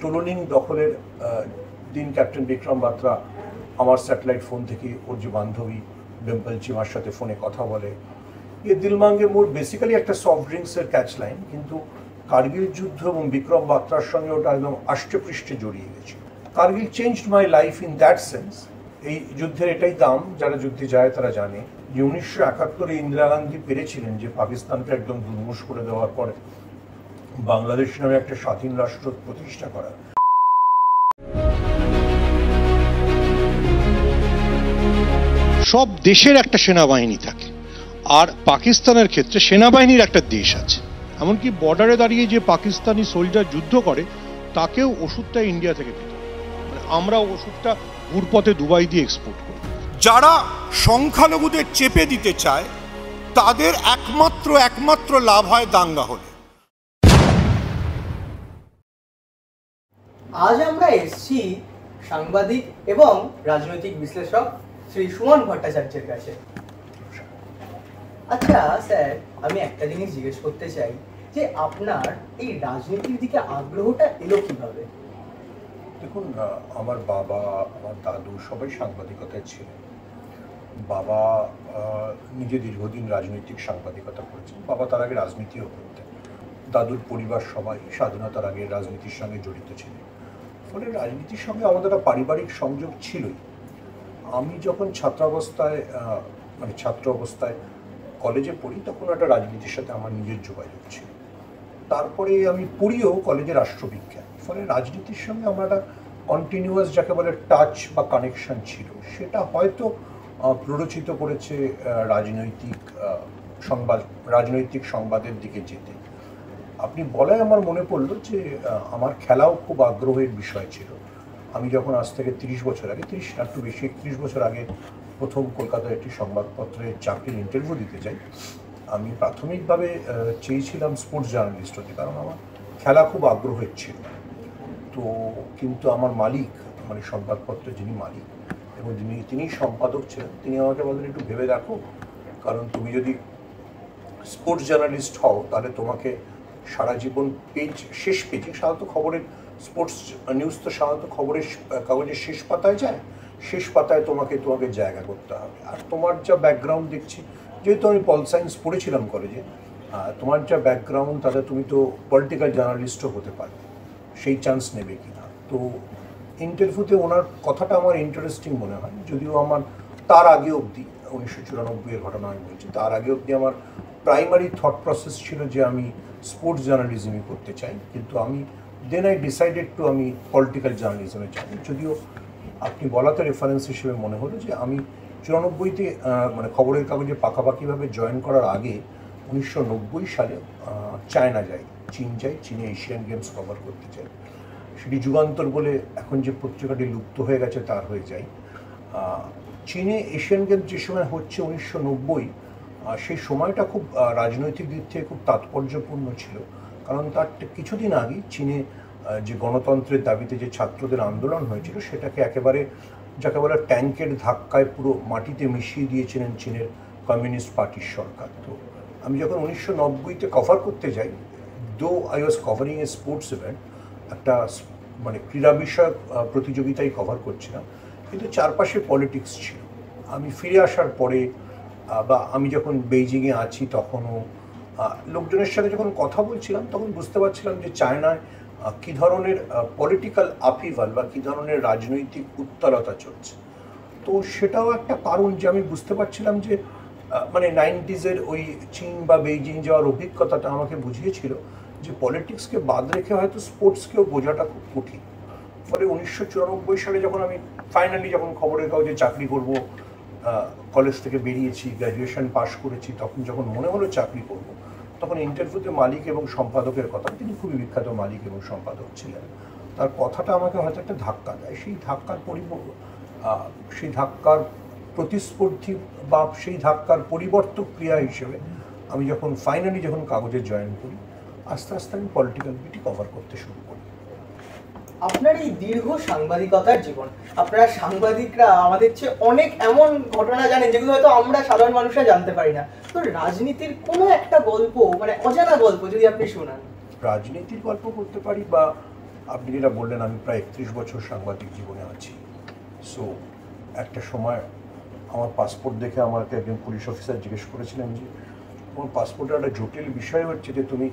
Trolling দখলের দিন captain Vikram বাত্রা আমার স্যাটেলাইট ফোন থেকে ওর যে বান্ধবী ডিম্পল চিমার সাথে ফোনে কথা বলে, দিল মাঙ্গে মোর বেসিক্যালি একটা সফট ড্রিঙ্কসের ক্যাচ লাইন, কিন্তু কার্গিল যুদ্ধ এবং বিক্রম বাত্রার সঙ্গে ওটা একদম আষ্টে জড়িয়ে গেছে। Kargil changed my life in that sense. এই যুদ্ধের এটাই দাম, যারা যুদ্ধে যায় তারা জানে যে 1971 ইন্দিরা গান্ধী পেরেছিলেন যে পাকিস্তানকে একদম দুর্মুষ করে দেওয়ার পরে বাংলাদেশ নামে একটা স্বাধীন রাষ্ট্র প্রতিষ্ঠা করা। সব দেশের একটা সেনাবাহিনী থাকে, আর পাকিস্তানের ক্ষেত্রে সেনাবাহিনীর একটা দেশ আছে। এমনকি বর্ডারে দাঁড়িয়ে যে পাকিস্তানি সোলজার যুদ্ধ করে তাকেও ওষুধটা ইন্ডিয়া থেকে পেতে হয়। মানে আমরা ওষুধটা ঘুরপথে দুবাই দিয়ে এক্সপোর্ট করি। যারা সংখ্যালঘুদের চেপে দিতে চায় তাদের একমাত্র লাভ হয় দাঙ্গা হলে। আজ আমরা এসেছি সাংবাদিক এবং রাজনৈতিক বিশ্লেষক শ্রী সুমন ভট্টাচার্যের কাছে। আচ্ছা স্যার, আমি একটা জিনিস জিজ্ঞেস করতে চাই যে আপনার এই রাজনীতির দিকে আগ্রহটা এলো কিভাবে? দেখুন, আমার বাবা, আমার দাদু সবাই সাংবাদিকতায় ছিলেন। বাবা নিজে দীর্ঘদিন রাজনৈতিক সাংবাদিকতা করেছেন। বাবা তার আগে রাজনীতিও করতেন। দাদুর পরিবার সবাই স্বাধীনতার আগে রাজনীতির সঙ্গে জড়িত ছিলেন। ফলে রাজনীতির সঙ্গে আমাদের একটা পারিবারিক সংযোগ ছিলই। আমি যখন ছাত্র অবস্থায় কলেজে পড়ি, তখন একটা রাজনীতির সাথে আমার নিজের যোগাযোগ ছিল। তারপরে আমি পড়িও কলেজে রাষ্ট্রবিজ্ঞান। ফলে রাজনীতির সঙ্গে আমার একটা কন্টিনিউয়াস যাকে বলে টাচ বা কানেকশন ছিল। সেটা হয়তো প্ররোচিত করেছে রাজনৈতিক সংবাদের দিকে যেতে। আপনি বলায় আমার মনে পড়লো যে আমার খেলাও খুব আগ্রহের বিষয় ছিল। আমি যখন আজ থেকে 30 বছর আগে, 31 বছর আগে প্রথম কলকাতায় একটি সংবাদপত্রে চাকরির ইন্টারভিউ দিতে যাই, আমি প্রাথমিকভাবে চেয়েছিলাম স্পোর্টস জার্নালিস্ট হতে, কারণ আমার খেলা খুব আগ্রহের ছিল। তো কিন্তু আমার মালিক, মানে সংবাদপত্রের যিনি মালিক এবং তিনি সম্পাদক ছিলেন, তিনি আমাকে বললেন একটু ভেবে দেখো, কারণ তুমি যদি স্পোর্টস জার্নালিস্ট হও তাহলে তোমাকে সারা জীবন শেষ পেজে সাধারণত খবরের স্পোর্টস নিউজ তো সাধারণত খবরের কাগজের শেষ পাতায় যায়, শেষ পাতায় তোমাকে জায়গা করতে হবে। আর তোমার যা ব্যাকগ্রাউন্ড দেখছি, যেহেতু আমি পল সায়েন্স পড়েছিলাম কলেজে, তোমার যা ব্যাকগ্রাউন্ড তাতে তুমি তো পলিটিক্যাল জার্নালিস্টও হতে পারবে, সেই চান্স নেবে কি না। তো ইন্টারভিউতে ওনার কথাটা আমার ইন্টারেস্টিং মনে হয়, যদিও আমার তার আগে অবধি 1994 ঘটনা আমি বলছি, তার আগে অবধি আমার প্রাইমারি থট প্রসেস ছিল যে আমি স্পোর্টস জার্নালিজমই করতে চাই, কিন্তু আমি আই ডিসাইডেড টু আমি পলিটিক্যাল জার্নালিজমে চাই। যদিও আপনি বলাতে রেফারেন্স হিসেবে মনে হলো যে আমি 94-তে মানে খবরের কাগজে পাকাপাকিভাবে জয়েন করার আগে 1990 সালে চায়না যাই, চীনে এশিয়ান গেমস কভার করতে চাই। সেটি যুগান্তর বলে এখন যে পত্রিকাটি লুপ্ত হয়ে গেছে তার হয়ে যায়। চীনে এশিয়ান গেমস যে সময় হচ্ছে 1990, সেই সময়টা খুব রাজনৈতিক দিক থেকে খুব তাৎপর্যপূর্ণ ছিল, কারণ তার কিছুদিন আগে চীনে যে গণতন্ত্রের দাবিতে যে ছাত্রদের আন্দোলন হয়েছিল সেটাকে একেবারে যাকে বলে ট্যাঙ্কের ধাক্কায় পুরো মাটিতে মিশিয়ে দিয়েছিলেন চীনের কমিউনিস্ট পার্টির সরকার। তো আমি যখন 1990-তে কভার করতে যাই, I was covering A sports event, একটা মানে ক্রীড়া বিষয়ক প্রতিযোগিতায় কভার করছিলাম, কিন্তু চারপাশে পলিটিক্স ছিল। আমি ফিরে আসার পরে বা আমি যখন বেইজিংয়ে আছি তখনও লোকজনের সাথে যখন কথা বলছিলাম তখন বুঝতে পারছিলাম যে চায়নায় কী ধরনের পলিটিক্যাল আপহিভাল বা কী ধরনের রাজনৈতিক উত্তালতা চলছে। তো সেটাও একটা কারণ যে আমি বুঝতে পারছিলাম যে মানে 90s ওই চীন বা বেইজিং যাওয়ার অভিজ্ঞতাটা আমাকে বুঝিয়েছিল যে পলিটিক্সকে বাদ রেখে হয়তো স্পোর্টসকেও বোঝাটা খুব কঠিন। ফলে 1994 সালে যখন আমি ফাইনালি যখন খবরের কাগজে চাকরি করব, কলেজ থেকে বেরিয়েছি, গ্র্যাজুয়েশন পাশ করেছি, তখন যখন মনে হলো চাকরি করব, তখন ইন্টারভিউতে মালিক এবং সম্পাদকের কথা, তিনি খুবই বিখ্যাত মালিক এবং সম্পাদক ছিলেন, তার কথাটা আমাকে হয়তো একটা ধাক্কা দেয়। সেই ধাক্কার প্রতিস্পর্ধী বা সেই ধাক্কার পরিবর্তক ক্রিয়া হিসেবে আমি যখন কাগজে জয়েন করি, আস্তে আস্তে আমি পলিটিক্যাল বিটি কভার করতে শুরু করি। আপনার এই দীর্ঘ সাংবাদিকতার জীবন, আপনারা সাংবাদিকরা আমাদের চেয়ে অনেক এমন ঘটনা জানেন যেগুলো হয়তো আমরা সাধারণ মানুষরা জানতে পারি না। তো রাজনীতির কোনো একটা গল্প, মানে অজানা গল্প যদি আপনি শোনান। রাজনীতির গল্প করতে পারি বা আপনি যেটা বললেন, আমি প্রায় 31 বছর সাংবাদিক জীবনে আছি। সো একটা সময় আমার পাসপোর্ট দেখে আমাকে একজন পুলিশ অফিসার জিজ্ঞেস করেছিলেন যে তোমার পাসপোর্টের একটা জটিল বিষয় হচ্ছে যে তুমি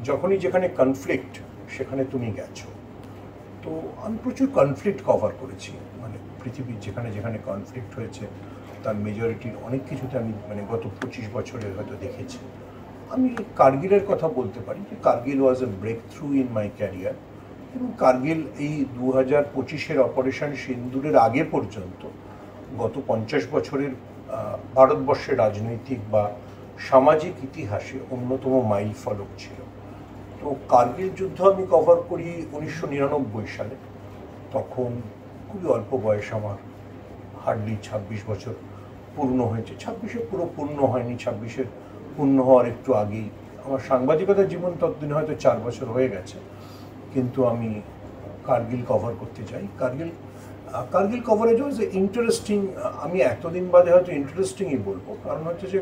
যখনই যেখানে কনফ্লিক্ট সেখানে তুমি গেছো। তো আমি প্রচুর কনফ্লিক্ট কভার করেছি, মানে পৃথিবীর যেখানে যেখানে কনফ্লিক্ট হয়েছে তার মেজরিটির অনেক কিছুতে আমি গত 25 বছরে হয়তো দেখেছি। আমি কার্গিলের কথা বলতে পারি যে Kargil was a breakthrough in my career, এবং কার্গিল এই 2025-এর অপারেশন সিন্দুরের আগে পর্যন্ত গত 50 বছরের ভারতবর্ষের রাজনৈতিক বা সামাজিক ইতিহাসে অন্যতম মাইল ফলক ছিল। তো কার্গিল যুদ্ধ আমি কভার করি 1999 সালে। তখন খুবই অল্প বয়স আমার, হার্ডলি 26 বছর পূর্ণ হয়েছে। 26-এ পুরো পূর্ণ হয়নি, 26-এর পূর্ণ হওয়ার একটু আগেই আমার সাংবাদিকতার জীবন ততদিনে হয়তো 4 বছর হয়ে গেছে, কিন্তু আমি কার্গিল কভার করতে চাই। Kargil coverage was interesting. আমি এতদিন বাদে হয়তো ইন্টারেস্টিংই বলবো, কারণ হচ্ছে যে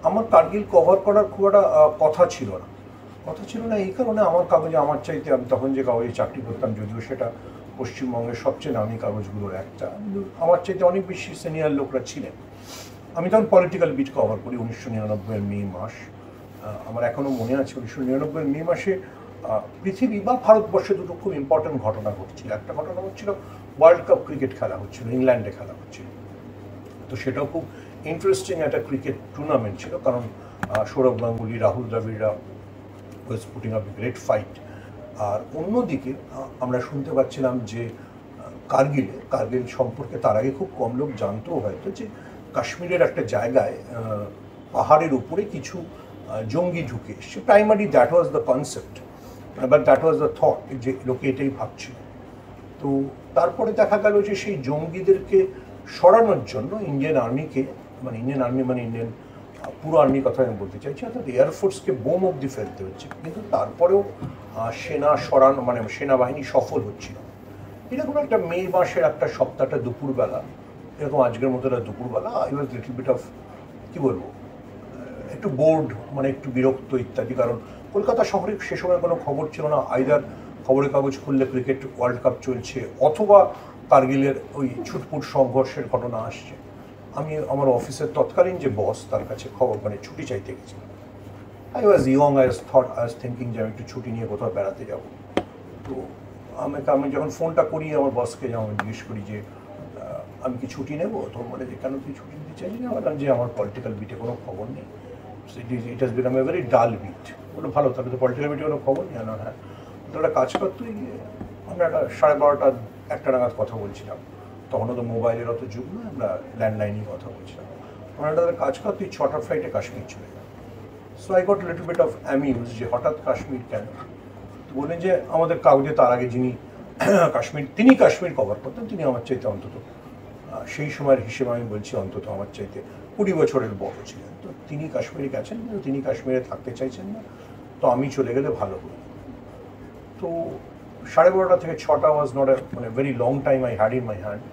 আমার কার্গিল কভার করার খুব একটা কথা ছিল না এই কারণে আমার কাগজে আমার চাইতে, আমি তখন যে কাগজে চাকরি করতাম, যদিও সেটা পশ্চিমবঙ্গের সবচেয়ে নামী কাগজগুলোর একটা, আমার চাইতে অনেক বেশি সিনিয়র লোকরা ছিলেন। আমি তখন পলিটিক্যাল বিট কভার করি 1999-এর মে মাস। আমার এখনও মনে আছে 1999-এর মে মাসে পৃথিবী বা ভারতবর্ষে দুটো খুব ইম্পর্টেন্ট ঘটনা ঘটছিল। একটা ঘটনা হচ্ছিল ওয়ার্ল্ড কাপ ক্রিকেট খেলা হচ্ছিল, ইংল্যান্ডে খেলা হচ্ছিল। তো সেটাও খুব ইন্টারেস্টিং একটা ক্রিকেট টুর্নামেন্ট ছিল, কারণ সৌরভ গাঙ্গুলি, রাহুল দ্রাবিড়রা was putting up a great fight. আর অন্যদিকে আমরা শুনতে পাচ্ছিলাম যে কার্গিল সম্পর্কে তার আগে খুব কম লোক জানতেও হয়তো, যে কাশ্মীরের একটা জায়গায় পাহাড়ের উপরে কিছু জঙ্গি ঢুকে এসছে। Primary that was the concept, but that was the thought, যে লোকে এটাই ভাবছিল। তো তারপরে দেখা গেল যে সেই জঙ্গিদেরকে সরানোর জন্য ইন্ডিয়ান আর্মিকে, ইন্ডিয়ান পুরো আর্মির কথা আমি বলতে চাইছি, অর্থাৎ এয়ারফোর্সকে বোম অব্দি ফেলতে হচ্ছে, কিন্তু তারপরেও সেনাবাহিনী সফল হচ্ছিল। এরকম একটা মে মাসের একটা সপ্তাহটা দুপুরবেলা, এরকম আজকের মতো একটা দুপুরবেলা, I was little bit off, কী বলবো, একটু বোর্ড, একটু বিরক্ত ইত্যাদি। কারণ কলকাতা শহরে সে সময় কোনো খবর ছিল না, আইদার খবরের কাগজ খুললে ক্রিকেট ওয়ার্ল্ড কাপ চলছে, অথবা কার্গিলের ওই ছুটপুট সংঘর্ষের ঘটনা আসছে। আমি আমার অফিসের তৎকালীন যে বস, তার কাছে খবর ছুটি চাইতে গেছিলাম। I was young, I was thinking যে আমি একটু ছুটি নিয়ে কোথাও বেড়াতে যাব। তো আমি যখন ফোনটা করি আমার বসকে, যেমন জিজ্ঞেস করি যে আমি কি ছুটি নেবো, তো বলে যে কেন তুই ছুটি নিতে চাইছি না? বললাম যে আমার পলিটিক্যাল বিটে কোনো খবর নেই, it has become a very ডাল বিট। বলো ভালো, তাহলে তো পলিটিক্যাল বিটে কোনো খবর নেই। না, হ্যাঁ, তো একটা কাজ কর তুই, আমরা একটা 12:30 1টা নাগাদ কথা বলছিলাম, তখনও তো মোবাইলের অত যুগ নয়, আমরা ল্যান্ডলাইনেই কথা বলছিলাম। আমরা একটা কাজ কর, তুই 6টার ফ্লাইটে কাশ্মীর চলে যা। So I got little bit of amuse যে হঠাৎ কাশ্মীর কেন? তো বলেন যে আমাদের কাগজে তার আগে যিনি তিনি কাশ্মীর কভার করতেন, তিনি আমার চাইতে অন্তত, সেই সময়ের হিসেবে আমি বলছি, অন্তত আমার চাইতে 20 বছরের বড় ছিলেন। তো তিনি কাশ্মীরে গেছেন, কিন্তু তিনি কাশ্মীরে থাকতে চাইছেন না, তো আমি চলে গেলে ভালো হবে। তো 12:30 থেকে 6টা was not a very long time I had in my hand.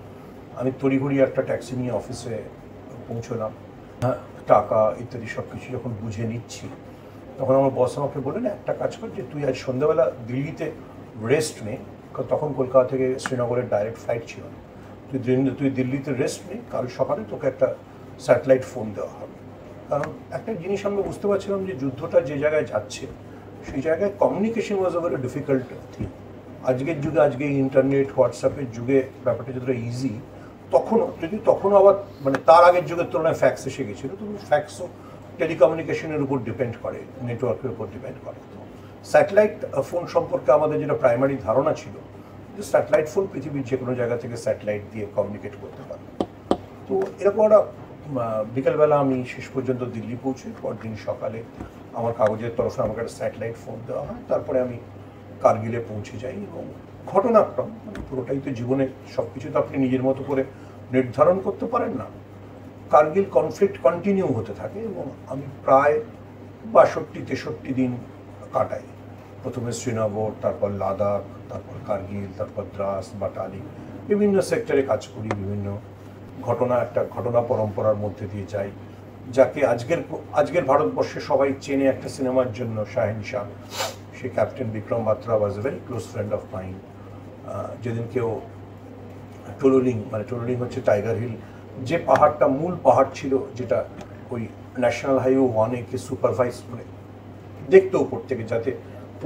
আমি তড়িঘড়ি একটা ট্যাক্সি নিয়ে অফিসে পৌঁছলাম। টাকা ইত্যাদি সব কিছু যখন বুঝে নিচ্ছি, তখন আমার বস আমাকে বললেন, একটা কাজ কর, যে তুই আজ সন্ধ্যাবেলা দিল্লিতে রেস্ট নে। তখন কলকাতা থেকে শ্রীনগরের ডাইরেক্ট ফ্লাইট ছিল না। তুই দিল্লিতে রেস্ট নে, কাল সকালে তোকে একটা স্যাটেলাইট ফোন দেওয়া হবে। কারণ একটা জিনিস আমরা বুঝতে পারছিলাম যে যুদ্ধটা যে জায়গায় যাচ্ছে, সেই জায়গায় communication was a very difficult thing. আজকের যুগে, আজকে ইন্টারনেট হোয়াটসঅ্যাপের যুগে ব্যাপারটা যতটা ইজি, তখনও আবার তার আগের যুগের তুলনায় ফ্যাক্স এসে গেছিলো, তো ফ্যাক্সও টেলিকমিউনিকেশনের উপর ডিপেন্ড করে, নেটওয়ার্কের উপর ডিপেন্ড করে। তো স্যাটেলাইট ফোন সম্পর্কে আমাদের যেটা প্রাইমারি ধারণা ছিল, যে স্যাটেলাইট ফোন পৃথিবীর যে কোনো জায়গা থেকে স্যাটেলাইট দিয়ে কমিউনিকেট করতে পারে। তো এরকম একটা বিকেলবেলা আমি শেষ পর্যন্ত দিল্লি পৌঁছে, পরদিন সকালে আমার কাগজের তরফে আমাকে একটা স্যাটেলাইট ফোন দেওয়া হয়। তারপরে আমি কার্গিলে পৌঁছে যাই, এবং ঘটনাক্রম পুরোটাই তো জীবনে সব কিছু তো আপনি নিজের মতো করে নির্ধারণ করতে পারেন না। কার্গিল কনফ্লিক্ট কন্টিনিউ হতে থাকে, এবং আমি প্রায় 62-63 দিন কাটাই। প্রথমে শ্রীনগর, তারপর লাদাখ, তারপর কার্গিল, তারপর দ্রাস, বাটালি, বিভিন্ন সেক্টরে কাজ করি, বিভিন্ন ঘটনা পরম্পরার মধ্যে দিয়ে যাই, যাকে আজকের ভারতবর্ষে সবাই চেনে একটা সিনেমার জন্য, শাহেনশাহ। সেই captain Vikram Batra was a very close friend of mind. যেদিন কেউ টোলোলিং, মানে টোলোলিং হচ্ছে টাইগার হিল, যে পাহাড়টা মূল পাহাড় ছিল, যেটা ওই ন্যাশনাল হাইওয়ে 1A-কে সুপারভাইজ মানে দেখতো উপর থেকে, যাতে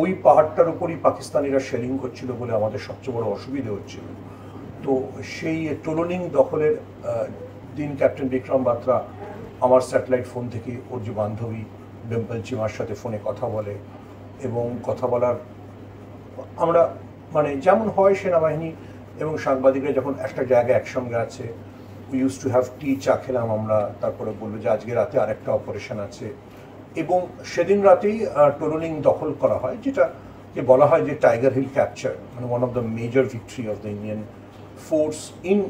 ওই পাহাড়টার উপরই পাকিস্তানিরা শেলিং করছিল বলে আমাদের সবচেয়ে বড় অসুবিধে হচ্ছিল। তো সেই টোলোলিং দখলের দিন ক্যাপ্টেন বিক্রম বাত্রা আমার স্যাটেলাইট ফোন থেকে ওর যে বান্ধবী ডিম্পল চিমার সাথে ফোনে কথা বলে, এবং কথা বলার আমরা মানে যেমন হয় সেনাবাহিনী এবং সাংবাদিকরা যখন একটা জায়গায় একসঙ্গে আছে, we use to have tea, চা খেলাম আমরা, তারপরে বললো যে আজকে রাতে আরেকটা অপারেশন আছে, এবং সেদিন রাতেই টোলোলিং দখল করা হয়, যেটাকে বলা হয় যে টাইগার হিল ক্যাপচার, মানে one of the major victory of the Indian force in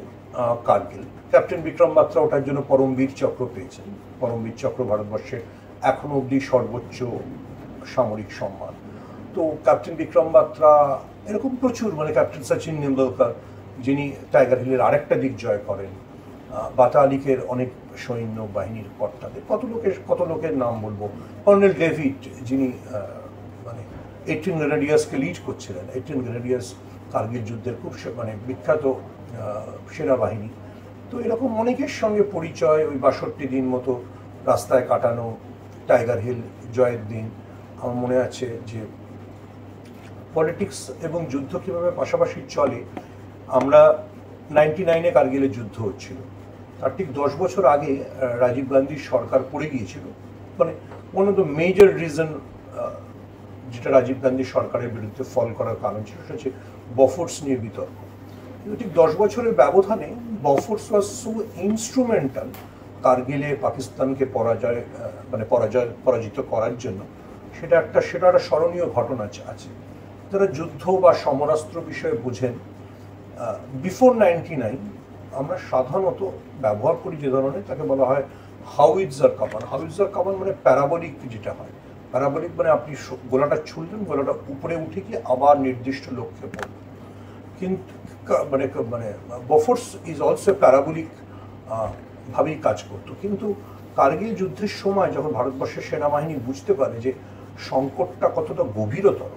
Kargil. Captain Vikram Batra ওটার জন্য পরমবীর চক্র পেয়েছেন। পরমবীর চক্র ভারতবর্ষের এখনো অবধি সর্বোচ্চ সামরিক সম্মান। তো ক্যাপ্টেন বিক্রম বাত্রা এরকম প্রচুর, মানে ক্যাপ্টেন সচিন তেন্ডুলকর যিনি টাইগার হিলের আরেকটা দিক জয় করেন, বাতালিকের অনেক সৈন্য বাহিনীর কর্তাদের, কত লোকের নাম বলবো, কর্নেল ডেভিড যিনি মানে 18 গ্রেনেডিয়ার্সকে লিড করছিলেন। 18 গ্রেনেডিয়ার্স কার্গিল যুদ্ধের খুব মানে বিখ্যাত সেনাবাহিনী। তো এরকম অনেকের সঙ্গে পরিচয়, ওই 62 দিন মতো রাস্তায় কাটানো, টাইগার হিল জয়ের দিন। আমার মনে আছে যে পলিটিক্স এবং যুদ্ধ কীভাবে পাশাপাশি চলে। আমরা 99-এ কার্গিলের যুদ্ধ হচ্ছিল, তার ঠিক 10 বছর আগে রাজীব গান্ধীর সরকার পড়ে গিয়েছিল। মানে one of the major reason যেটা রাজীব গান্ধীর সরকারের বিরুদ্ধে ফল করার কারণ ছিল, সেটা হচ্ছে বফোর্স নিয়ে বিতর্ক। কিন্তু ঠিক 10 বছরের ব্যবধানে বফোর্স ওয়াজ সো ইনস্ট্রুমেন্টাল কার্গিলে পাকিস্তানকে পরাজিত করার জন্য। সেটা একটা স্মরণীয় ঘটনা আছে। যারা যুদ্ধ বা সমরাস্ত্র বিষয়ে বোঝেন, বিফোর 99 আমরা সাধারণত ব্যবহার করি যে ধরনের, তাকে বলা হয় হাউইটজার কামান। হাউইটজার কামান মানে প্যারাবলিক, যেটা হয় প্যারাবলিক মানে আপনি গোলাটা ছুড়লেন, গোলাটা উপরে উঠে গিয়ে আবার নির্দিষ্ট লক্ষ্যে পড়ল। কিন্তু মানে বফোর্স ইজ অলসো প্যারাবলিক ভাবেই কাজ করতো। কিন্তু কার্গিল যুদ্ধের সময় যখন ভারতবর্ষের সেনাবাহিনী বুঝতে পারে যে সংকটটা কতটা গভীরতর,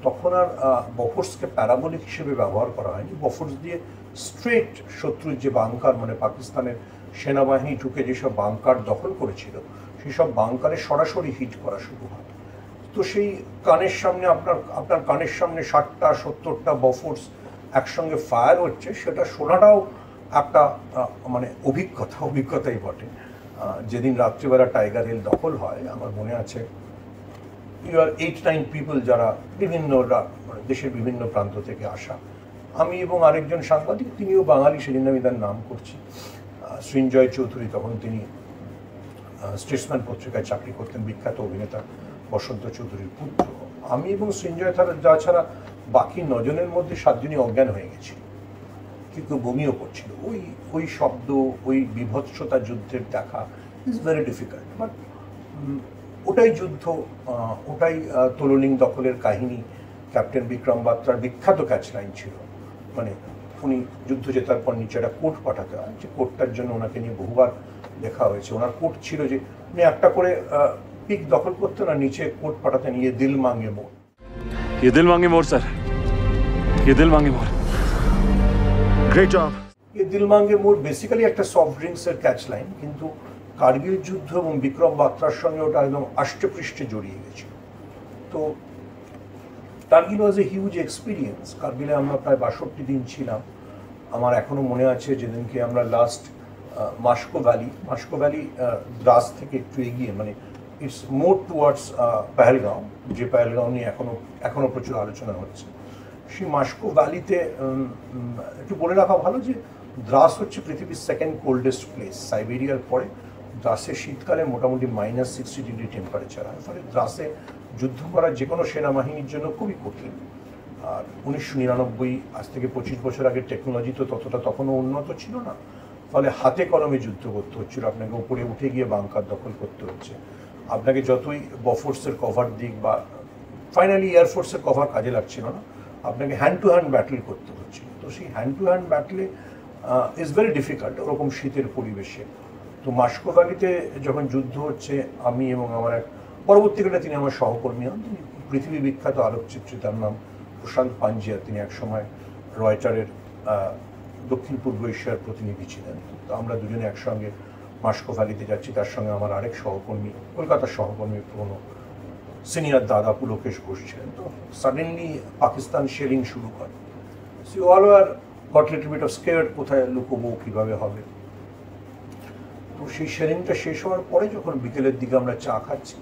তখন আর বফোর্সকে প্যারাবলিক হিসেবে ব্যবহার করা হয়নি। বফোর্স দিয়ে স্ট্রেট শত্রুর যে বাংকার, মানে পাকিস্তানের সেনাবাহিনী ঢুকে যেসব বাংকার দখল করেছিল, সেই সব বাংকারে সরাসরি হিট করা শুরু হয়। তো সেই কানের সামনে আপনার কানের সামনে 60টা 70টা বফোর্স একসঙ্গে ফায়ার হচ্ছে, সেটা শোনাটাও একটা মানে অভিজ্ঞতাই বটে। যেদিন রাত্রিবেলা টাইগার হিল দখল হয়, আমার মনে আছে ইউ আর 8-9 পিপল যারা বিভিন্ন দেশের বিভিন্ন প্রান্ত থেকে আসা, আমি এবং আরেকজন সাংবাদিক, তিনিও বাঙালি, সেদিন আমি তার নাম করছি, সৃঞ্জয় চৌধুরী। তখন তিনি স্টেটসম্যান পত্রিকায় চাকরি করতেন, বিখ্যাত অভিনেতা বসন্ত চৌধুরীর পুত্র। আমি এবং সৃঞ্জয় ছাড়া বাকি 9 জনের মধ্যে 7 জনই অজ্ঞান হয়ে গেছিল, কিন্তু বমিও করছিল। ওই শব্দ, ওই বিভৎসতা যুদ্ধের দেখা ইজ ভেরি ডিফিকাল্ট। বাট ওটাই যুদ্ধ, ওটাই টোলোলিং দখলের কাহিনী। ক্যাপ্টেন বিক্রম বাত্রার বিখ্যাত ক্যাচলাইন ছিল, মানে উনি যুদ্ধ জেতার পর নিচে একটা কোট পাঠাতে হয়, যে কোটটার জন্য ওনাকে নিয়ে বহুবার দেখা হয়েছে। ওনার কোট ছিল যে উনি একটা করে পিক দখল করতেন আর নিচে কোট পাঠাতেন, ইয়ে দিল মাঙ্গে মোর। ये दिल मांगे मोर सर, ये दिल मांगे मोर। Great job. ये दिल मांगे मोर বেসিক্যালি একটা সফট ড্রিঙ্কসের ক্যাচ লাইন, কিন্তু কার্গিল যুদ্ধ এবং বিক্রম বাত্রার সঙ্গে ওটা একদম আষ্টপৃষ্ঠে জড়িয়ে গেছিল। তো Kargil was a huge experience. কার্গিলে আমরা প্রায় 62 দিন ছিলাম। আমার এখনো মনে আছে যেদিনকে আমরা লাস্ট মাস্কো ভ্যালি দ্রাস থেকে একটু এগিয়ে, মানে ইটস মোর টুয়ার্ডস পেহেলগাঁও, যে পেহেলগাঁও নিয়ে এখনো প্রচুর আলোচনা হচ্ছে। সেই মাস্কো ভ্যালিতে একটু বলে রাখা ভালো যে দ্রাস হচ্ছে পৃথিবীর 2nd কোল্ডেস্ট প্লেস। সাইবেরিয়ার পরে দ্রাসে শীতকালে মোটামুটি -60 ডিগ্রি টেম্পারেচার হয়। ফলে দ্রাসে যুদ্ধ করা যে কোনো সেনাবাহিনীর জন্য খুবই কঠিন। আর 1999, আজ থেকে 25 বছর আগের টেকনোলজি তো তখনও উন্নত ছিল না। ফলে হাতে কলমে যুদ্ধ করতে হচ্ছিল, আপনাকে উপরে উঠে গিয়ে বাংকার দখল করতে হচ্ছে। আপনাকে যতই বফোর্সের কভার দিক বা ফাইনালি এয়ারফোর্সের কভার কাজে লাগছিল না, আপনাকে হ্যান্ড টু হ্যান্ড ব্যাটল করতে হচ্ছিল। তো সেই হ্যান্ড টু হ্যান্ড ব্যাটলে ইজ ভেরি ডিফিকাল্ট ওরকম শীতের পরিবেশে। তো মাস্কো ভ্যালিতে যখন যুদ্ধ হচ্ছে, আমি এবং আমার এক পরবর্তীকালে তিনি আমার সহকর্মী হন, তিনি পৃথিবী বিখ্যাত আলোকচিত্রী, তার নাম প্রশান্ত পাঞ্জিয়া। তিনি একসময় রয়টারের দক্ষিণ পূর্ব এশিয়ার প্রতিনিধি ছিলেন। তো আমরা দুজনে একসঙ্গে মাস্কো ভ্যালিতে যাচ্ছি, তার সঙ্গে আমার আরেক সহকর্মী, কলকাতার সহকর্মী, পুরনো সিনিয়র দাদা পুলকেশ ঘোষ ছিলেন। তো সাডেনলি পাকিস্তান শেলিং শুরু করে। So all are got little bit of scared, কোথায় লুকোবো, কীভাবে হবে। তো সেই শেলিংটা শেষ হওয়ার পরে যখন বিকেলের দিকে আমরা চা খাচ্ছি,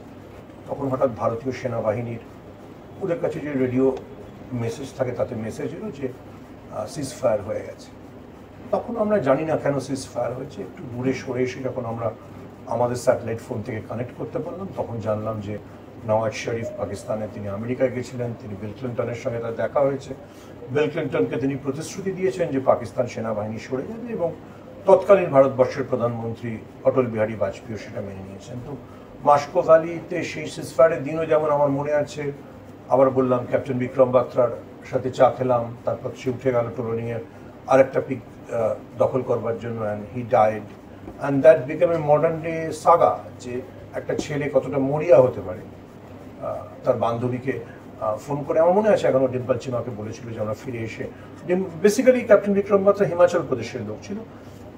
তখন হঠাৎ ভারতীয় সেনাবাহিনীর ওদের কাছে যে রেডিও মেসেজ থাকে তাতে মেসেজ এলো যে সিজ ফায়ার হয়ে গেছে। তখন আমরা জানি না কেন সিজ ফায়ার হয়েছে। একটু দূরে সরে এসে যখন আমরা আমাদের স্যাটেলাইট ফোন থেকে কানেক্ট করতে পারলাম, তখন জানলাম যে নওয়াজ শরীফ পাকিস্তানে, তিনি আমেরিকায় গেছিলেন, তিনি বিল ক্লিন্টনের সঙ্গে তার দেখা হয়েছে। বিল ক্লিন্টনকে তিনি প্রতিশ্রুতি দিয়েছেন যে পাকিস্তান সেনাবাহিনী সরে যাবে, এবং তৎকালীন ভারতবর্ষের প্রধানমন্ত্রী অটল বিহারী বাজপেয়ীও সেটা মেনে নিয়েছেন। তো মাস্কো ভ্যালিতে সেই সিজফায়ারের দিনও যেমন আমার মনে আছে, আবার বললাম ক্যাপ্টেন বিক্রম বাত্রার সাথে চা খেলাম, তারপর সে উঠে গেল টোরনিংয়ের আরেকটা পিক দখল করবার জন্য, and he died, and that became a modern day Saga, যে একটা ছেলে কতটা মরিয়া হতে পারে। তার বান্ধবীকে ফোন করে, আমার মনে আছে এখনও, ডিম্পল চিমাকে বলেছিল যে আমরা ফিরে এসে, বেসিক্যালি ক্যাপ্টেন বিক্রম বাত্রা হিমাচল প্রদেশের লোক ছিল।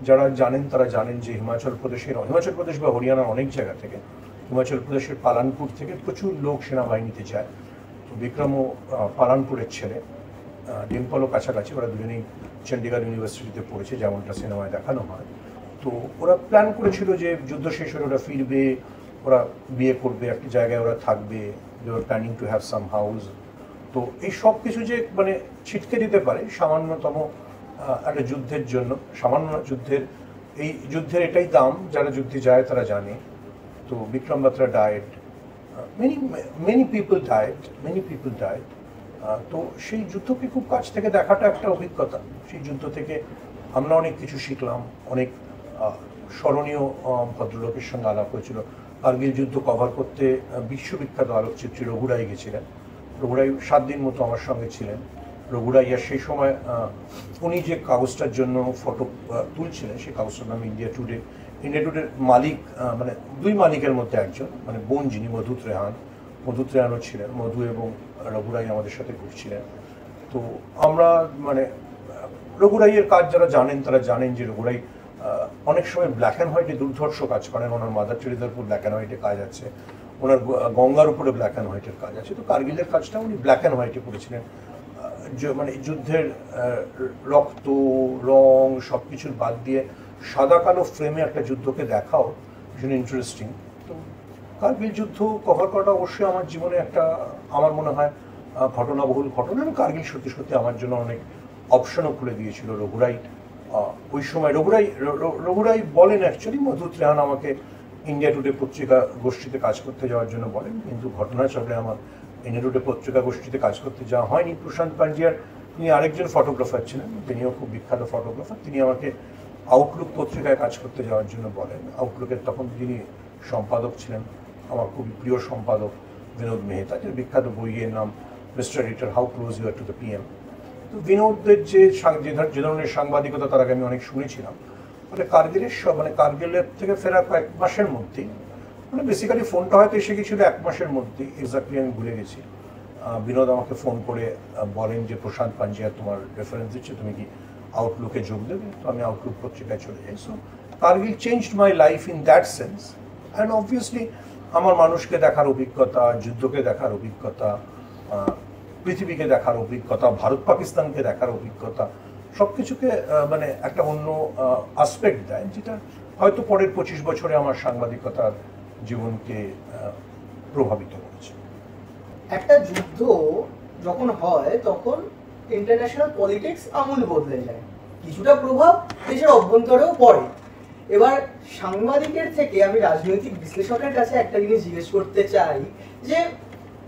যারা জানেন তারা জানেন যে হিমাচল প্রদেশ বা হরিয়ানার অনেক জায়গা থেকে, হিমাচল প্রদেশের পালানপুর থেকে প্রচুর লোক সেনাবাহিনীতে যায়। তো বিক্রমও পালানপুরের ছেলে, ডিম্পলও কাছাকাছি, ওরা দুজনেই চণ্ডীগড় ইউনিভার্সিটিতে পড়েছে, যেমনটা সিনেমায় দেখানো হয়। তো ওরা প্ল্যান করেছিল যে যুদ্ধ শেষ হলে ওরা ফিরবে, ওরা বিয়ে করবে, একটা জায়গায় ওরা থাকবে, they are planning to have some house. তো এই সব কিছু যে মানে ছিটকে দিতে পারে সামান্যতম একটা যুদ্ধের জন্য, সামান্য যুদ্ধের, এই যুদ্ধের এটাই দাম, যারা যুদ্ধে যায় তারা জানে। তো বিক্রম বাত্রা ডায়েড, মেনি পিপল ডায়েড। তো সেই যুদ্ধকে খুব কাছ থেকে দেখাটা একটা অভিজ্ঞতা। সেই যুদ্ধ থেকে আমরা অনেক কিছু শিখলাম, অনেক স্মরণীয় ভদ্রলোকের সঙ্গে আলাপ হয়েছিল। কার্গিল যুদ্ধ কভার করতে বিশ্ববিখ্যাত আলোকচিত্রী রঘুরাই গেছিলেন। রঘুরাই 7 দিন মতো আমার সঙ্গে ছিলেন। রঘুরাইয়ার সেই সময় উনি যে কাগজটার জন্য ফটো তুলছিলেন, সেই কাগজটার নাম ইন্ডিয়া টুডে। ইন্ডিয়া টুডের মালিক, মানে 2 মালিকের মধ্যে একজন, মানে বোন যিনি, মধু ত্রেহানও ছিলেন। মধু এবং রঘুরাই আমাদের সাথে ঘুরছিলেন। তো আমরা মানে রঘুরাইয়ের কাজ যারা জানেন তারা জানেন যে রঘুরাই অনেক সময় ব্ল্যাক অ্যান্ড হোয়াইটে দুর্ধর্ষ কাজ করেন। ওনার মাদার টেরেসার উপর ব্ল্যাক অ্যান্ড হোয়াইটে কাজ আছে, ওনার গঙ্গার উপরে ব্ল্যাক অ্যান্ড হোয়াইটের কাজ আছে। তো কার্গিলের কাজটা উনি ব্ল্যাক অ্যান্ড হোয়াইটে করেছিলেন। মানে যুদ্ধের রক্ত, রং সব কিছুর বাদ দিয়ে সাদা কালো ফ্রেমে একটা যুদ্ধকে দেখাও ভীষণ ইন্টারেস্টিং। তো কার্গিল যুদ্ধ কভার করাটা অবশ্যই আমার জীবনে একটা, আমার মনে হয় ঘটনাবহুল ঘটনা। এবং কার্গিল সত্যি সত্যি আমার জন্য অনেক অপশনও খুলে দিয়েছিল। রঘুরাই ওই সময়, রঘুরাই বলেন অ্যাকচুয়ালি, মধু ত্রেহান আমাকে ইন্ডিয়া টুডে পত্রিকা গোষ্ঠীতে কাজ করতে যাওয়ার জন্য বলেন, কিন্তু ঘটনাচক্রে আমার ইন্ডিয়া টুডে পত্রিকা গোষ্ঠীতে কাজ করতে যাওয়া হয়নি। প্রশান্ত পাঞ্জিয়ার, তিনি আরেকজন ফটোগ্রাফার ছিলেন, তিনিও খুব বিখ্যাত ফটোগ্রাফার। তিনি আমাকে আউটলুক পত্রিকায় কাজ করতে যাওয়ার জন্য বলেন। আউটলুকের তখন যিনি সম্পাদক ছিলেন, আমার খুবই প্রিয় সম্পাদক বিনোদ মেহতা, যে বিখ্যাত বইয়ের নাম mister editor, how close you are to the PM। তো বিনোদের যে ধরনের সাংবাদিকতা, তার আগে আমি অনেক শুনেছিলাম। মানে কার্গিলের থেকে ফেরার কয়েক মাসের মধ্যেই, মানে বেসিক্যালি ফোনটা হয়তো এসে গেছিলো 1 মাসের মধ্যেই, এক্স্যাক্টলি আমি ভুলে গেছি। বিনোদ আমাকে ফোন করে বলেন যে প্রশান্ত পাঞ্জিয়া তোমার রেফারেন্স দিচ্ছে, তুমি কি আউটলুকে যোগ দেবে? তো আমি আউটলুক পত্রিকায় চলে যাই। So Kargil changed my life in that sense. And obviously আমার মানুষকে দেখার অভিজ্ঞতা, যুদ্ধকে দেখার অভিজ্ঞতা, পৃথিবীকে দেখার অভিজ্ঞতা, ভারত পাকিস্তানকে দেখার অভিজ্ঞতা, সব কিছুকে মানে একটা অন্য আসপেক্ট দেয়, যেটা হয়তো পরের 25 বছরে আমার সাংবাদিকতার জীবনকে প্রভাবিত করেছে। একটা যুদ্ধ যখন হয় তখন ইন্টারন্যাশনাল পলিটিক্স আমূল বদলে যায়, কিছুটা প্রভাব দেশের অভ্যন্তরেও পড়ে। এবার সাংবাদিকের থেকে আমি রাজনৈতিক বিশ্লেষকের কাছে একটা জিনিস জিজ্ঞেস করতে চাই, যে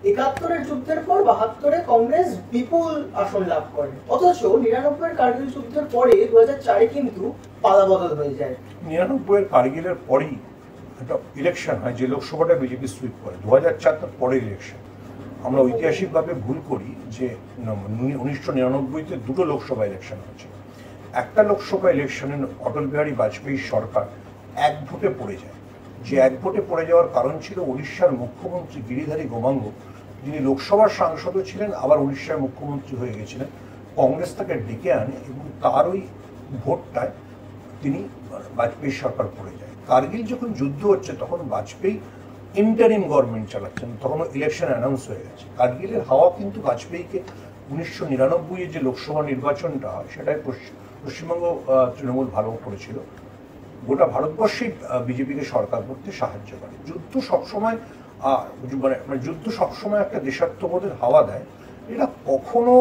71-এর যুদ্ধের পর 72-এ কংগ্রেস বিপুল আসন লাভ করে, অথচ 99-এর কার্গিল যুদ্ধের পরে 2004-এ কিন্তু পালাবদল হয়ে যায়। 99-এর কার্গিলের পরেই একটা ইলেকশন হয়, যে লোকসভাটা বিজেপি সুইপ করে। 2004 তার পরের ইলেকশন। আমরা ঐতিহাসিকভাবে ভুল করি যে 1999-তে 2টো লোকসভা ইলেকশন হয়েছে। একটা লোকসভা ইলেকশনে অটল বিহারী বাজপেয়ীর সরকার 1 ভোটে পড়ে যায়। যে 1 ভোটে পড়ে যাওয়ার কারণ ছিল উড়িষ্যার মুখ্যমন্ত্রী গিরিধারী গোমাঙ্গ যিনি লোকসভার সাংসদও ছিলেন, আবার উড়িষ্যার মুখ্যমন্ত্রী হয়ে গেছিলেন। কংগ্রেস তাকে ডেকে আনে এবং তার ওই ভোটটায় তিনি বাজপেয়ী সরকার পড়ে যায়। কার্গিল যখন যুদ্ধ হচ্ছে তখন বাজপেয়ী ইন্টারিম গভর্নমেন্ট চালাচ্ছেন, তখনও ইলেকশন অ্যানাউন্স হয়ে গেছে। কার্গিলের হাওয়া কিন্তু বাজপেয়ীকে 1999 যে লোকসভা নির্বাচনটা হয় সেটাই পশ্চিমবঙ্গ তৃণমূল ভালো করেছিল, গোটা ভারতবর্ষেই বিজেপিকে সরকার করতে সাহায্য করে। যুদ্ধ সবসময় যুদ্ধ সবসময় একটা দেশাত্মবোধের হাওয়া দেয়, এটা কখনো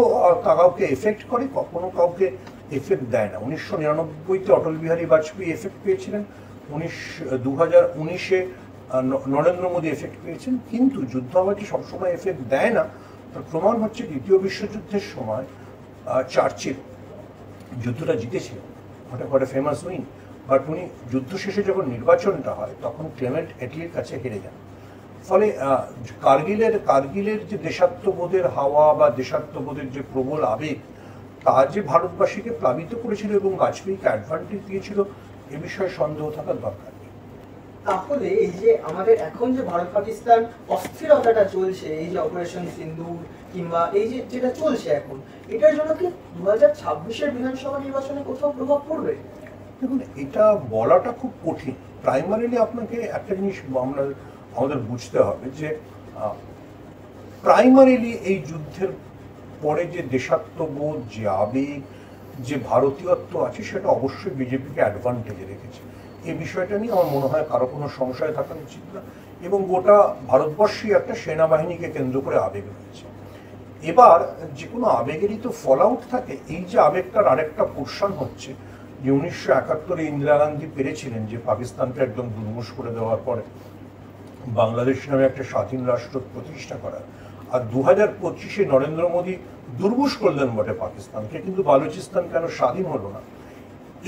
কাউকে এফেক্ট করে, কখনো কাউকে এফেক্ট দেয় না। 1999-তে অটল বিহারী বাজপেয়ী এফেক্ট পেয়েছিলেন, 2019-এ নরেন্দ্র মোদী এফেক্ট পেয়েছেন, কিন্তু যুদ্ধাবাজি সবসময় এফেক্ট দেয় না। তার প্রমাণ হচ্ছে দ্বিতীয় বিশ্বযুদ্ধের সময় চার্চিল যুদ্ধটা জিতেছিলেন, ওটা ফেমাস উইন, বাট উনি যুদ্ধ শেষে যখন নির্বাচনটা হয় তখন ক্লেমেন্ট এটলির কাছে হেরে যান। ফলে কার্গিলের যে দেশাত্মবোধের হাওয়া বা দেশাত্মবোধের যে প্রবল আবেগ, তা যে ভারতবাসীকে প্লাবিত করেছিল এবং বাজপেয়ীকে অ্যাডভান্টেজ দিয়েছিল, এ বিষয়ে সন্দেহ থাকার দরকার নেই। তাহলে এই যে আমাদের এখন যে ভারত পাকিস্তান অস্থিরতাটা চলছে, এই যে অপারেশন সিন্দুর কিংবা এই যে যেটা চলছে এখন, এটার জন্য কি 2026-এর বিধানসভা নির্বাচনে কোথাও প্রভাব পড়বে? দেখুন, এটা বলাটা খুব কঠিন। প্রাইমারিলি আপনাকে একটা জিনিস আমাদের বুঝতে হবে যে প্রাইমারিলি এই যুদ্ধের পরে যে দেশাত্মবোধ, যে আবেগ, যে ভারতীয়ত্ব আছে, সেটা অবশ্যই বিজেপিকে অ্যাডভান্টেজে রেখেছে। এই বিষয়টা নিয়ে আমার মনে হয় কারো কোনো সংশয় থাকা উচিত না, এবং গোটা ভারতবর্ষই একটা সেনাবাহিনীকে কেন্দ্র করে আবেগ রয়েছে। এবার যে কোনো আবেগেরই তো ফল আউট থাকে। এই যে আবেগটার আরেকটা পোর্শন হচ্ছে যে 1971-এ ইন্দিরা গান্ধী পেরেছিলেন যে পাকিস্তানকে একদম দুর্মুষ করে দেওয়ার পরে বাংলাদেশ নামে একটা স্বাধীন রাষ্ট্র প্রতিষ্ঠা করার, আর 2025-এ নরেন্দ্র মোদী দুর্মুষ করলেন বটে পাকিস্তানকে, কিন্তু বালুচিস্তান কেন স্বাধীন হলো না।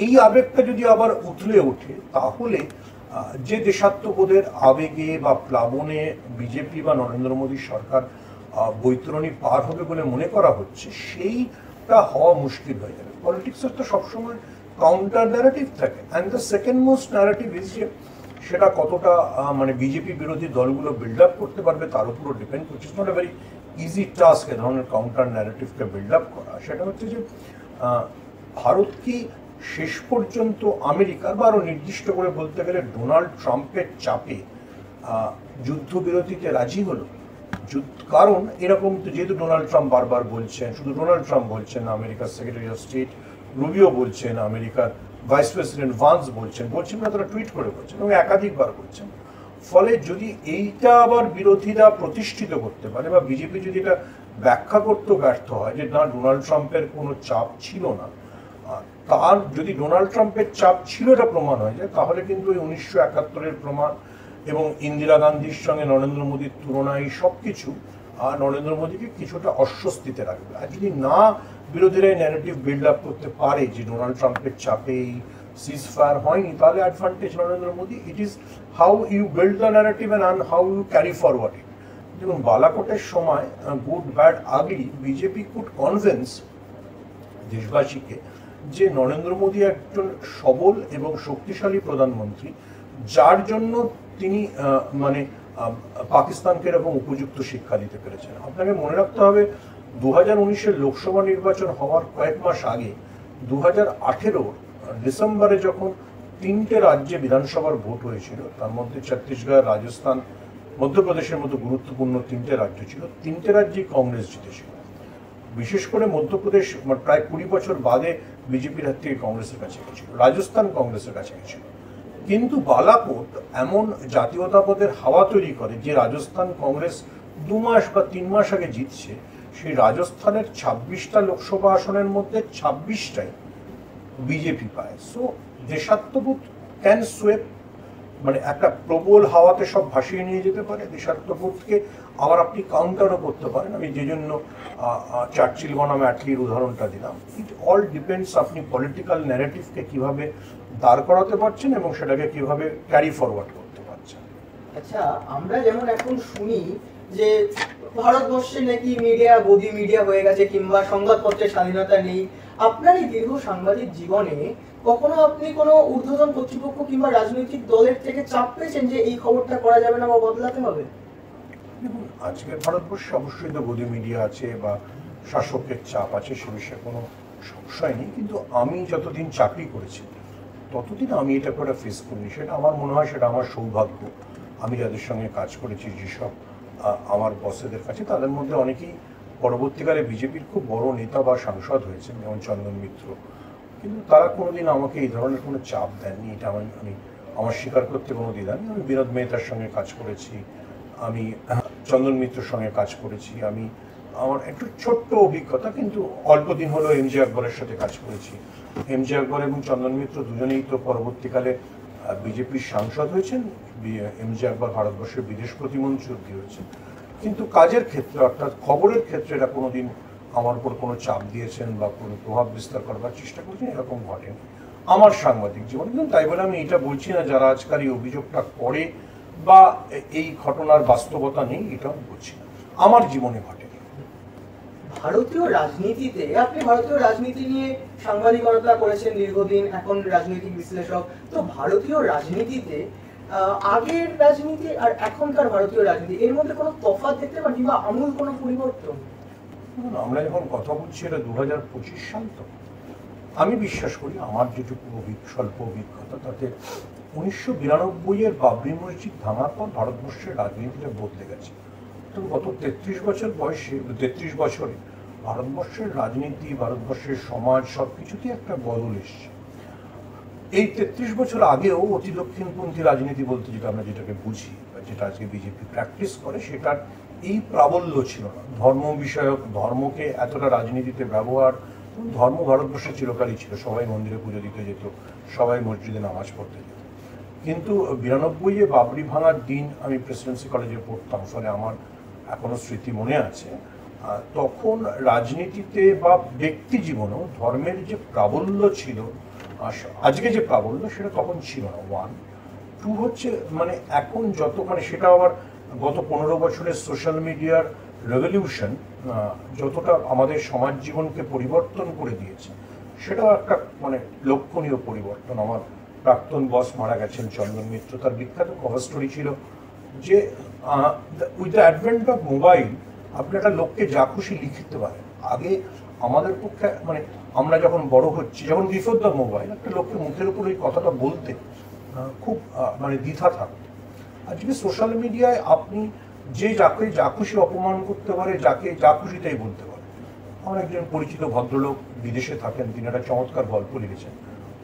এই আবেগটা যদি আবার উথলে ওঠে, তাহলে যে দেশাত্মবোধের আবেগে বা প্লাবনে বিজেপি বা নরেন্দ্র মোদী সরকার বৈতরণী পার হবে বলে মনে করা হচ্ছে, সেইটা হওয়া মুশকিল হয়ে যাবে। পলিটিক্সের তো সবসময় কাউন্টার ন্যারেটিভ থাকে, and the second most narrative is যে সেটা কতটা বিজেপি বিরোধী দলগুলো বিল্ড আপ করতে পারবে তার উপরও ডিপেন্ড করছে। It's not a very easy task এ ধরনের কাউন্টার ন্যারেটিভকে বিল্ড আপ করা। সেটা হচ্ছে যে ভারত কি শেষ পর্যন্ত আমেরিকার বা আরও নির্দিষ্ট করে বলতে গেলে ডোনাল্ড ট্রাম্পের চাপে যুদ্ধবিরতিতে রাজি হলো? কারণ এরকম তো, যেহেতু ডোনাল্ড ট্রাম্প বারবার বলছেন, শুধু ডোনাল্ড ট্রাম্প বলছেন না, আমেরিকার সেক্রেটারি অফ স্টেট রুবিও বলছেন, আমেরিকার ভাইস প্রেসিডেন্ট ভান্স বলছেন না, তারা টুইট করে বলছেন এবং একাধিকবার বলছেন। ফলে যদি এইটা আবার বিরোধীরা প্রতিষ্ঠিত করতে পারে বা বিজেপি যদি এটা ব্যাখ্যা করতে ব্যর্থ হয় যে না, ডোনাল্ড ট্রাম্পের কোনো চাপ ছিল না, তার যদি ডোনাল্ড ট্রাম্পের চাপ ছিল এটা প্রমাণ হয়ে যায়, তাহলে কিন্তু ওই 1971-এর প্রমাণ এবং ইন্দিরা গান্ধীর সঙ্গে নরেন্দ্র মোদীর তুলনা, এই সব কিছু নরেন্দ্র মোদীকে কিছুটা অস্বস্তিতে রাখবে। আর যদি না বিরোধীরা ন্যারেটিভ বিল্ড আপ করতে পারে যে ডোনাল্ড ট্রাম্পের চাপে এই সিজ ফায়ার হয়নি, তাহলে advantage Narendra Modi. It is how you build the narrative and how you carry forward it. যেমন বালাকোটের সময় good bad ugly BJP could convince দেশবাসীকে যে নরেন্দ্র মোদী একজন সবল এবং শক্তিশালী প্রধানমন্ত্রী, যার জন্য তিনি পাকিস্তানকে এরকম উপযুক্ত শিক্ষা দিতে পেরেছেন। আপনাকে মনে রাখতে হবে 2019-এর লোকসভা নির্বাচন হওয়ার কয়েক মাস আগে 2018 ডিসেম্বরে যখন 3টে রাজ্যে বিধানসভার ভোট হয়েছিল, তার মধ্যে ছত্তিশগড়, রাজস্থান, মধ্যপ্রদেশের মতো গুরুত্বপূর্ণ 3টে রাজ্য ছিল, 3টে রাজ্যেই কংগ্রেস জিতেছিল। বিশেষ করে মধ্যপ্রদেশ প্রায় 20 বছর বাদে বিজেপির হাত থেকে কংগ্রেসের কাছে গেছিল, রাজস্থান কংগ্রেসের কাছে গেছিল। কিন্তু বালাকোট এমন জাতীয়তাবাদের হাওয়া তৈরি করে যে রাজস্থান কংগ্রেস 2 মাস বা 3 মাস আগে জিতছে, সেই রাজস্থানের 26টা লোকসভা আসনের মধ্যে 26টাই বিজেপি পায়। সো দেশাত্মবোধ ক্যান সোয়েপ, একটা প্রবল হাওয়াতে সব ভাসিয়ে নিয়ে যেতে পারে দেশাত্মবোধকে, আবার আপনি কাউন্টারও করতে পারেন। আমি যে জন্য চার্চিল বনাম অ্যাটলির উদাহরণটা দিলাম। ইট অল ডিপেন্ডস আপনি পলিটিক্যাল ন্যারেটিভকে কিভাবে দাঁড় করাতে পারছেন এবং সেটাকে কিভাবে ক্যারি ফরওয়ার্ড করতে পারছেন। আচ্ছা, আমরা যেমন এখন শুনি যে ভারতবর্ষে নাকি মিডিয়া গদি মিডিয়া হয়ে গেছে কিংবা সংবাদপত্রের স্বাধীনতা নেই, আপনার এই দীর্ঘ সাংবাদিক জীবনে কখনো আপনি কোনো ঊর্ধ্বতন কর্তৃপক্ষ কিংবা রাজনৈতিক দলের থেকে চাপ পেয়েছেন যে এই খবরটা করা যাবে না বা বদলাতে হবে? দেখুন, আজকের ভারতবর্ষে অবশ্যই তো গদি মিডিয়া আছে বা শাসকের চাপ আছে, সে বিষয়ে কোনো সংশয় নেই, কিন্তু আমি যতদিন চাকরি করেছি ততদিন আমি এটা করে ফেস করিনি। সেটা আমার মনে হয় সেটা আমার সৌভাগ্য। আমি যাদের সঙ্গে কাজ করেছি, যেসব আমার বসেদের কাছে, তাদের মধ্যে অনেকেই পরবর্তীকালে বিজেপির খুব বড় নেতা বা সাংসদ হয়েছেন, যেমন চন্দন মিত্র, কিন্তু তারা কোনোদিন আমাকে এই ধরনের কোনো চাপ দেননি। এটা আমি আমার স্বীকার করতে কোনো দ্বিধা নেই। আমি বিনোদ মেহতার সঙ্গে কাজ করেছি, আমি চন্দন মিত্রের সঙ্গে কাজ করেছি, আমি আমার একটু ছোট্ট অভিজ্ঞতা, কিন্তু অল্প দিন হলো এমজে আকবরের সাথে কাজ করেছি। এমজে আকবর এবং চন্দন মিত্র দুজনেই তো পরবর্তীকালে বিজেপির সাংসদ হয়েছেন। এমজে আকবর ভারতবর্ষের বিদেশ প্রতিমন্ত্রী অবধি হয়েছেন, কিন্তু কাজের ক্ষেত্রে অর্থাৎ খবরের ক্ষেত্রে এরা কোনোদিন আমার উপর কোনো চাপ দিয়েছেন বা কোনো প্রভাব বিস্তার করবার চেষ্টা করছেন, এরকম ঘটেনি আমার সাংবাদিক জীবনে। কিন্তু তাই বলে আমি এটা বলছি না যারা আজকাল এই অভিযোগটা করে বা এই ঘটনার বাস্তবতা নেই, এটা আমি বলছি না, আমার জীবনে ঘটেনি। ভারতীয় রাজনীতিতে, আপনি ভারতীয় রাজনীতি নিয়ে সাংবাদিকতা করেছেন দীর্ঘদিন, এখন রাজনৈতিক বিশ্লেষক, তো ভারতীয় রাজনীতিতে আগের রাজনীতি আর এখনকার ভারতীয় রাজনীতি, এর মধ্যে কোনো তফাৎ দেখতে পাচ্ছি বা আমূল কোনো পরিবর্তন? আমরা যখন কথা বলছি এটা 2025 সাল, তো আমি বিশ্বাস করি আমার যেটুকু স্বল্প অভিজ্ঞতা তাতে 1992-এর বাবরি মসজিদ ভাঙার পর ভারতবর্ষের রাজনীতিটা বদলে গেছে। তো গত 33 বছর বয়সে, 33 বছরে ভারতবর্ষের রাজনীতি, ভারতবর্ষের সমাজ সব কিছুতেই একটা বদল এসছে। এই 33 বছর আগেও অতি দক্ষিণপন্থী রাজনীতি বলতে আমরা যেটাকে বুঝি বা যেটা আজকে বিজেপি প্র্যাকটিস করে, সেটার এই প্রাবল্য ছিল না। ধর্ম বিষয়ক, ধর্মকে এতটা রাজনীতিতে ব্যবহার, ধর্ম ভারতবর্ষে চিরকালই ছিল, সবাই মন্দিরে পুজো দিতে যেত, সবাই মসজিদে নামাজ পড়তে যেত। কিন্তু 92-এ বাবরি ভাঙার দিন আমি প্রেসিডেন্সি কলেজে পড়তাম, ফলে আমার এখনো স্মৃতি মনে আছে। তখন রাজনীতিতে বা ব্যক্তি জীবনেও ধর্মের যে প্রাবল্য ছিল, আজকে যে প্রাবল্য, সেটা তখন ছিল না। 1, 2 হচ্ছে মানে এখন যত সেটা আবার গত 15 বছরের সোশ্যাল মিডিয়ার রেভলিউশন যতটা আমাদের সমাজ জীবনকে পরিবর্তন করে দিয়েছে, সেটাও একটা লক্ষণীয় পরিবর্তন। আমার প্রাক্তন বস মারা গেছেন চন্দন মিত্র, তার বিখ্যাত কভার স্টোরি ছিল যে with the advent of mobile আপনি একটা লোককে যা খুশি লিখতে পারেন। আগে আমাদের পক্ষে আমরা যখন বড় হচ্ছি, যখন বিফোর দ্য মোবাইল, একটা লোককে মুখের উপর ওই কথাটা বলতে খুব দ্বিধা থাকতো। আজকে সোশ্যাল মিডিয়ায় আপনি যাকে যা খুশি অপমান করতে পারে, যাকে যা খুশি তাই বলতে পারে। আমার একজন পরিচিত ভদ্রলোক বিদেশে থাকেন, তিনি একটা চমৎকার গল্প লিখেছেন।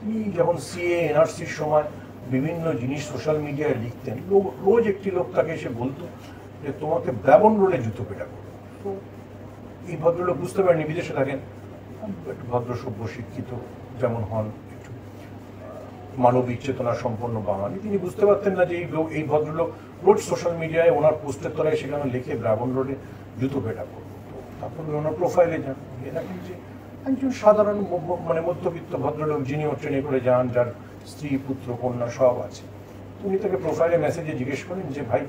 তিনি যখন সিএ এনআরসির সময় বিভিন্ন জিনিস সোশ্যাল মিডিয়ায় লিখতেন, রোজ একটি লোক তাকে এসে বলতো যে তোমাকে ব্রাবন রোডে জুতো পেটা করো। তো এই ভদ্রলোক বুঝতে পারেনি, বিদেশে থাকেন, একটু ভদ্র সভ্য শিক্ষিত যেমন হন, একটু মানবিক চেতনা সম্পন্ন বাঙালি, তিনি বুঝতে পারতেন না যে এই ভদ্রলোক রোজ সোশ্যাল মিডিয়ায় ওনার পোস্টের তলায় সেখানে লিখে ব্রাবন রোডে জুতো পেটা করবো। তো তারপর ওনার প্রোফাইলে যান, গিয়ে দেখেন যে একজন সাধারণ মধ্যবিত্ত ভদ্রলোক, যিনিও ট্রেনে করে যান, যার স্ত্রী পুত্র কন্যা সব আছে। উনি তাকে প্রোফাইলে মেসেজে জিজ্ঞেস করেন যে ভাই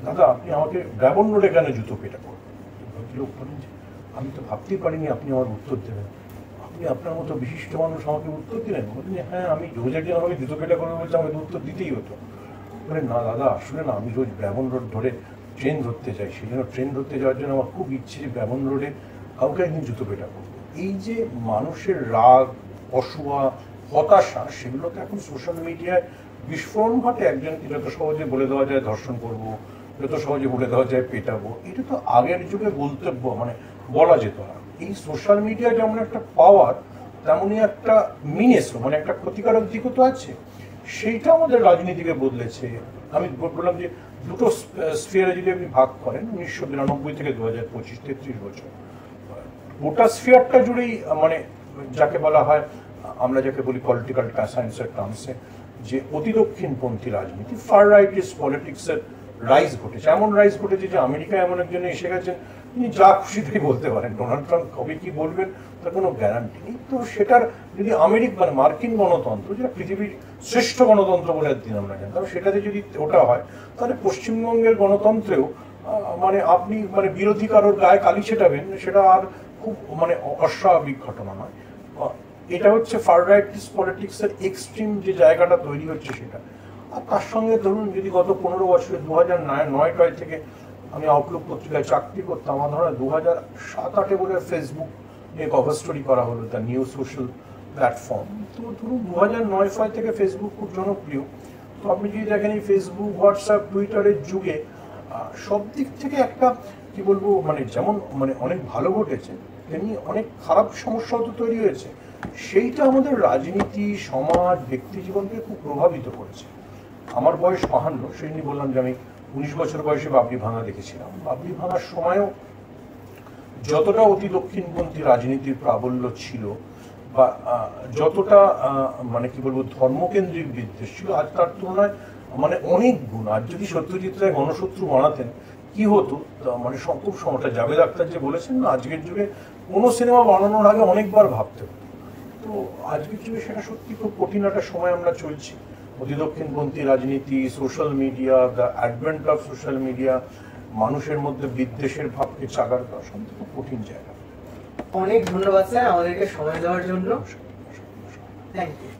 দাদা, আপনি আমাকে ব্রাবন রোডে কেন জুতো পেটা করবেন? ভদ্রলোক বলেন যে আমি তো ভাবতেই পারিনি আপনি আমার উত্তর দেবেন, আপনি আপনার মতো বিশিষ্ট মানুষ আমাকে উত্তর দিলেন। বলেন যে হ্যাঁ, আমি রোজ একদিন আমাকে জুতো পেটা করবে বলছে, আমাকে উত্তর দিতেই হতো। বলে না দাদা, আসলে না, আমি রোজ ব্রাবন রোড ধরে ট্রেন ধরতে যাই, সেই জন্য ট্রেন ধরতে যাওয়ার জন্য আমার খুব ইচ্ছে যে ব্রাবন রোডে কাউকে একদিন জুতো পেটা করবো। এই যে মানুষের রাগ, অসুয়া, হতাশা, সেগুলোকে এখন সোশ্যাল মিডিয়ায় বিস্ফোরণ ঘটে। একজনকে যত সহজে বলে দেওয়া যায় ধর্ষণ করবো, যত সহজে বলে দেওয়া যায় পেটাবো, এটা তো আগের যুগে বলা যেত না। এই সোশ্যাল মিডিয়া যেমন একটা পাওয়ার, তেমনই একটা মিনেসও, একটা ক্ষতিকারক দিকও তো আছে। সেইটা আমাদের রাজনীতিকে বদলেছে। আমি বললাম যে দুটো স্ফিয়ারে যদি আপনি ভাগ করেন, 1992 থেকে 2025, 33 বছর, গোটা স্ফিয়ারটা জুড়েই যাকে বলা হয়, আমরা যাকে বলি পলিটিক্যাল সায়েন্সের টার্মসে, যে অতি দক্ষিণপন্থী রাজনীতি, ফার রাইটিস্ট পলিটিক্সের রাইজ ঘটেছে। এমন রাইজ ঘটেছে যে আমেরিকায় এমন একজন এসে গেছেন, তিনি যা খুশি তাই বলতে পারেন। ডোনাল্ড ট্রাম্প কবে কি বলবেন তার কোনো গ্যারান্টি নেই। তো সেটার যদি মার্কিন গণতন্ত্র, যেটা পৃথিবীর শ্রেষ্ঠ গণতন্ত্র বলে একদিন আমরা জানতাম, সেটাতে যদি ওটা হয়, তাহলে পশ্চিমবঙ্গের গণতন্ত্রেও আপনি বিরোধী কারোর গায়ে কালি ছেটাবেন, সেটা আর খুব অস্বাভাবিক ঘটনা নয়। এটা হচ্ছে ফার রাইটিস্ট পলিটিক্সের এক্সট্রিম যে জায়গাটা তৈরি হচ্ছে সেটা। আর তার সঙ্গে ধরুন, যদি গত 15 বছরে 2009 থেকে আমি আউটলুক পত্রিকায় চাকরি করতাম, আমার ধরনের 2007-08 বলে ফেসবুক নিয়ে কভার স্টোরি করা হলো, দ্য নিউ সোশ্যাল প্ল্যাটফর্ম। তো ধরুন 2009-10 থেকে ফেসবুক খুব জনপ্রিয়। তো আপনি যদি দেখেন এই ফেসবুক, হোয়াটসঅ্যাপ, টুইটারের যুগে সব দিক থেকে একটা কি বলবো, মানে যেমন মানে অনেক ভালো ঘটেছে তেমনি অনেক খারাপ সমস্যাও তো তৈরি হয়েছে। সেইটা আমাদের রাজনীতি, সমাজ, ব্যক্তি জীবনকে খুব প্রভাবিত করেছে। আমার বয়স 52, সেই নিয়ে বললাম যে আমি 19 বছর বয়সে বাবরি ভাঙা দেখেছিলাম। বাবরি ভাঙার সময়ও যতটা অতি দক্ষিণপন্থী রাজনীতির প্রাবল্য ছিল বা যতটা মানে কি বলবো ধর্মকেন্দ্রিক বিদ্বেষ ছিল, আজ তার তুলনায় মানে অনেক গুণ। আজ যদি সত্যজিৎ রায় গণশত্রু বানাতেন কি হতো, মানে খুব সমস্যা। জাভেদ আখতার যে বলেছেন না, আজকের যুগে কোনো সিনেমা বানানোর আগে অনেকবার ভাবতে হতো। তো আজকের যুগে সেটা সত্যি খুব কঠিন একটা সময় আমরা চলছি। অতি দক্ষিণপন্থী রাজনীতি, social media, the advent of social media, মানুষের মধ্যে বিদ্বেষের ভাবকে চাগার দেওয়া সত্যি খুব কঠিন জায়গা। অনেক ধন্যবাদ স্যার আমাদেরকে সময় দেওয়ার জন্য। Thank you.